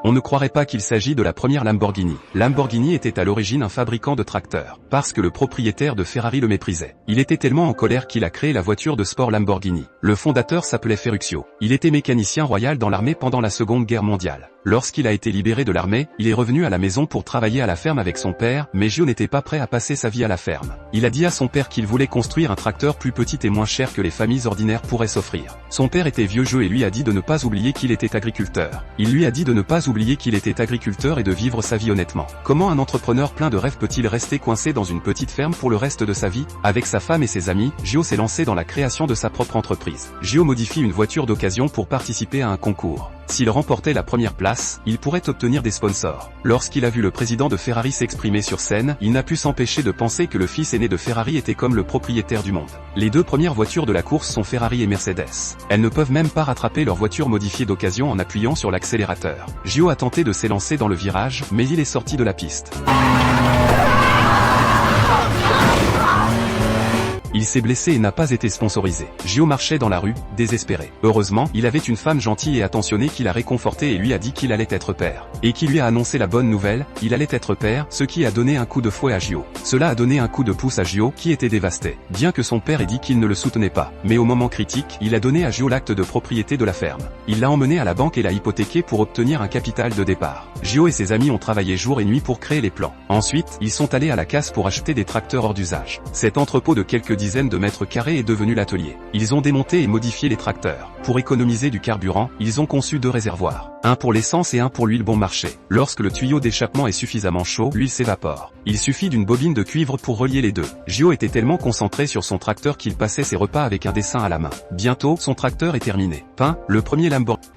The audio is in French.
On ne croirait pas qu'il s'agit de la première Lamborghini. Lamborghini était à l'origine un fabricant de tracteurs, parce que le propriétaire de Ferrari le méprisait. Il était tellement en colère qu'il a créé la voiture de sport Lamborghini. Le fondateur s'appelait Ferruccio. Il était mécanicien royal dans l'armée pendant la Seconde Guerre mondiale. Lorsqu'il a été libéré de l'armée, il est revenu à la maison pour travailler à la ferme avec son père, mais Gio n'était pas prêt à passer sa vie à la ferme. Il a dit à son père qu'il voulait construire un tracteur plus petit et moins cher que les familles ordinaires pourraient s'offrir. Son père était vieux Gio et lui a dit de ne pas oublier qu'il était agriculteur. Il lui a dit de ne pas oublier qu'il était agriculteur et de vivre sa vie honnêtement. Comment un entrepreneur plein de rêves peut-il rester coincé dans une petite ferme pour le reste de sa vie? Avec sa femme et ses amis, Gio s'est lancé dans la création de sa propre entreprise. Gio modifie une voiture d'occasion pour participer à un concours. S'il remportait la première place, il pourrait obtenir des sponsors. Lorsqu'il a vu le président de Ferrari s'exprimer sur scène, il n'a pu s'empêcher de penser que le fils aîné de Ferrari était comme le propriétaire du monde. Les deux premières voitures de la course sont Ferrari et Mercedes. Elles ne peuvent même pas rattraper leur voiture modifiée d'occasion en appuyant sur l'accélérateur. Gio a tenté de s'élancer dans le virage, mais il est sorti de la piste. Il s'est blessé et n'a pas été sponsorisé. Gio marchait dans la rue, désespéré. Heureusement, il avait une femme gentille et attentionnée qui l'a réconforté et lui a dit qu'il allait être père. Et qui lui a annoncé la bonne nouvelle, il allait être père, ce qui a donné un coup de fouet à Gio. Cela a donné un coup de pouce à Gio, qui était dévasté. Bien que son père ait dit qu'il ne le soutenait pas. Mais au moment critique, il a donné à Gio l'acte de propriété de la ferme. Il l'a emmené à la banque et l'a hypothéqué pour obtenir un capital de départ. Gio et ses amis ont travaillé jour et nuit pour créer les plans. Ensuite, ils sont allés à la casse pour acheter des tracteurs hors d'usage. Cet entrepôt de quelques dizaines de mètres carrés est devenu l'atelier. Ils ont démonté et modifié les tracteurs. Pour économiser du carburant, ils ont conçu deux réservoirs. Un pour l'essence et un pour l'huile bon marché. Lorsque le tuyau d'échappement est suffisamment chaud, l'huile s'évapore. Il suffit d'une bobine de cuivre pour relier les deux. Gio était tellement concentré sur son tracteur qu'il passait ses repas avec un dessin à la main. Bientôt, son tracteur est terminé. Peint, le premier Lamborghini.